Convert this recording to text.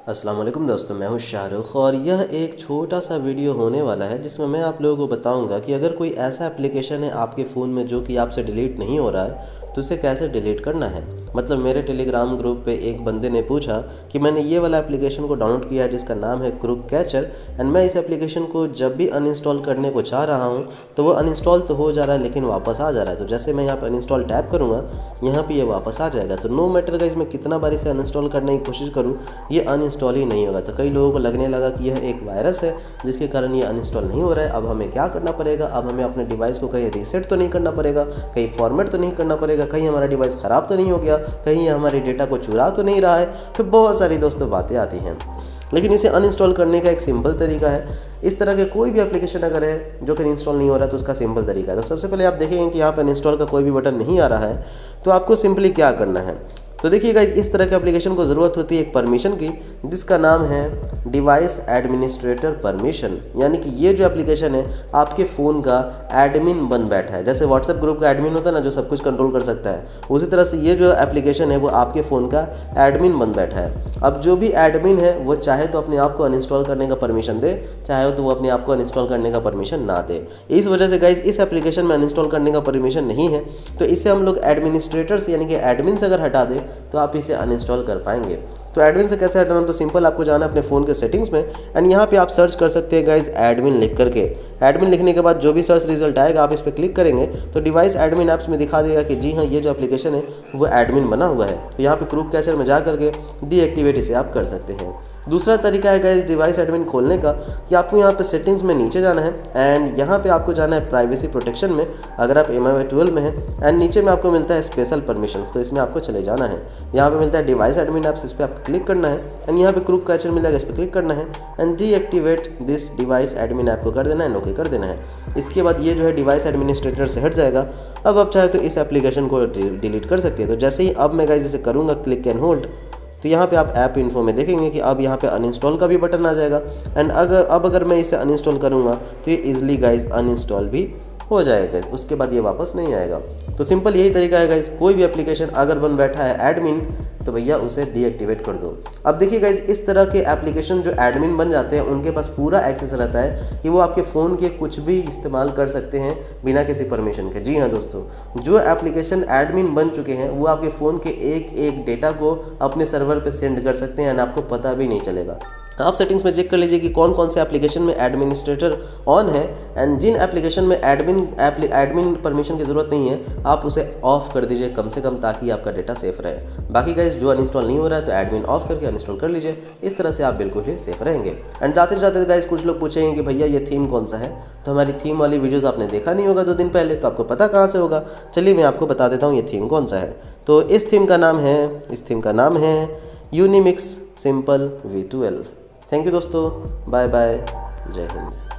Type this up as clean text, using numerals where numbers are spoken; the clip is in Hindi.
अस्सलाम वालेकुम दोस्तों, मैं हूं शाहरुख और यह एक छोटा सा वीडियो होने वाला है जिसमें मैं आप लोगों को बताऊंगा कि अगर कोई ऐसा एप्लीकेशन है आपके फ़ोन में जो कि आपसे डिलीट नहीं हो रहा है तो उसे कैसे डिलीट करना है। मतलब मेरे टेलीग्राम ग्रुप पे एक बंदे ने पूछा कि मैंने ये वाला एप्लीकेशन को डाउनलोड किया है जिसका नाम है क्रूक कैचर, एंड मैं इस एप्लीकेशन को जब भी अनइंस्टॉल करने को चाह रहा हूँ तो वो अनइंस्टॉल तो हो जा रहा है लेकिन वापस आ जा रहा है। तो जैसे मैं यहाँ पर अनइंस्टॉल टैप करूँगा यहाँ पे ये वापस आ जाएगा। तो नो मैटर गाइस, मैं कितना बार इसे अनइंस्टॉल करने की कोशिश करूँ ये अनइंस्टॉल ही नहीं होगा। तो कई लोगों को लगने लगा कि यह एक वायरस है जिसके कारण ये अनइंस्टॉल नहीं हो रहा है। अब हमें क्या करना पड़ेगा, अब हमें अपने डिवाइस को कहीं रीसेट तो नहीं करना पड़ेगा, कहीं फॉर्मेट तो नहीं करना पड़ेगा, कहीं हमारा डिवाइस ख़राब तो नहीं हो गया, कहीं हमारे डेटा को चुरा तो नहीं रहा है। तो बहुत सारी दोस्तों बातें आती हैं, लेकिन इसे अनइंस्टॉल करने का एक सिंपल तरीका है। इस तरह के कोई भी एप्लीकेशन अगर है जो कि इंस्टॉल नहीं हो रहा है तो उसका सिंपल तरीका है। तो सबसे पहले आप देखेंगे कि यहाँ पर इंस्टॉल का कोई भी बटन नहीं आ रहा है, तो आपको सिंपली क्या करना है, तो देखिए गाइस, इस तरह के एप्लीकेशन को ज़रूरत होती है एक परमिशन की जिसका नाम है डिवाइस एडमिनिस्ट्रेटर परमिशन। यानी कि ये जो एप्लीकेशन है आपके फ़ोन का एडमिन बन बैठा है। जैसे व्हाट्सएप ग्रुप का एडमिन होता है ना जो सब कुछ कंट्रोल कर सकता है, उसी तरह से ये जो एप्लीकेशन है वो आपके फ़ोन का एडमिन बन बैठा है। अब जो भी एडमिन है वो चाहे तो अपने आप को अनइंस्टॉल करने का परमिशन दे, चाहे तो वो अपने आप को अनइंस्टॉल करने का परमिशन ना दे। इस वजह से गाइस इस एप्लीकेशन में अनइंस्टॉल करने का परमिशन नहीं है, तो इसे हम लोग एडमिनिस्ट्रेटर्स यानी कि एडमिन से अगर हटा दें तो आप इसे अनइंस्टॉल कर पाएंगे। तो एडमिन से कैसे हटाना, तो सिंपल आपको जाना है अपने फ़ोन के सेटिंग्स में एंड यहाँ पे आप सर्च कर सकते हैं गाइज एडमिन लिख करके। एडमिन लिखने के बाद जो भी सर्च रिजल्ट आएगा आप इस पर क्लिक करेंगे तो डिवाइस एडमिन ऐप्स में दिखा देगा कि जी हाँ ये जो एप्लीकेशन है वो एडमिन बना हुआ है। तो यहाँ पे क्रूक कैचर में जा करके डीएक्टिवेट इसे आप कर सकते हैं। दूसरा तरीका है गाइज डिवाइस एडमिन खोलने का कि आपको यहाँ पे सेटिंग्स में नीचे जाना है एंड यहाँ पे आपको जाना है प्राइवेसी प्रोटेक्शन में अगर आप MIUI 12 में है, एंड नीचे में आपको मिलता है स्पेशल परमिशंस, तो इसमें आपको चले जाना है। यहाँ पे मिलता है डिवाइस एडमिन ऐप्स, इस पर आपको क्लिक करना है एंड यहाँ पे क्रूक कैचर मिल जाएगा, इस पर क्लिक करना है and deactivate this device admin app को कर देना है, ओके कर देना है। इसके बाद ये जो है डिवाइस एडमिनिस्ट्रेटर से हट जाएगा। अब आप चाहे तो इस एप्लीकेशन को डिलीट कर सकते हैं। तो जैसे ही अब मैं गाइस इसे करूँगा क्लिक एंड होल्ड, तो यहाँ पे आप ऐप इन्फो में देखेंगे कि अब यहाँ पे अनइंस्टॉल का भी बटन आ जाएगा एंड अगर मैं इसे अनइंस्टॉल करूँगा तो ये इजीली गाइज अनइंस्टॉल भी हो जाएगा, उसके बाद ये वापस नहीं आएगा। तो सिंपल यही तरीका है गाइज, कोई भी एप्लीकेशन अगर बन बैठा है एडमिन तो भैया उसे डीएक्टिवेट कर दो। अब देखिए गाइज, इस तरह के एप्लीकेशन जो एडमिन बन जाते हैं उनके पास पूरा एक्सेस रहता है कि वो आपके फ़ोन के कुछ भी इस्तेमाल कर सकते हैं बिना किसी परमिशन के। जी हाँ दोस्तों, जो एप्लीकेशन एडमिन बन चुके हैं वो आपके फ़ोन के एक एक डेटा को अपने सर्वर पर सेंड कर सकते हैं एंड आपको पता भी नहीं चलेगा। आप सेटिंग्स में चेक कर लीजिए कि कौन कौन से एप्लीकेशन में एडमिनिस्ट्रेटर ऑन है एंड जिन एप्लीकेशन में एडमिन परमिशन की ज़रूरत नहीं है आप उसे ऑफ कर दीजिए कम से कम, ताकि आपका डेटा सेफ रहे। बाकी गाइज जो अनइंस्टॉल नहीं हो रहा है तो एडमिन ऑफ करके अनइंस्टॉल कर लीजिए, इस तरह से आप बिल्कुल ही सेफ रहेंगे। एंड जाते जाते गाइज कुछ लोग पूछेंगे कि भैया ये थीम कौन सा है, तो हमारी थीम वाली वीडियोज़ आपने देखा नहीं होगा 2 दिन पहले, तो आपको पता कहाँ से होगा। चलिए मैं आपको बता देता हूँ ये थीम कौन सा है। तो इस थीम का नाम है यूनिमिक्स सिंपल V12। थैंक यू दोस्तों, बाय बाय, जय हिंद।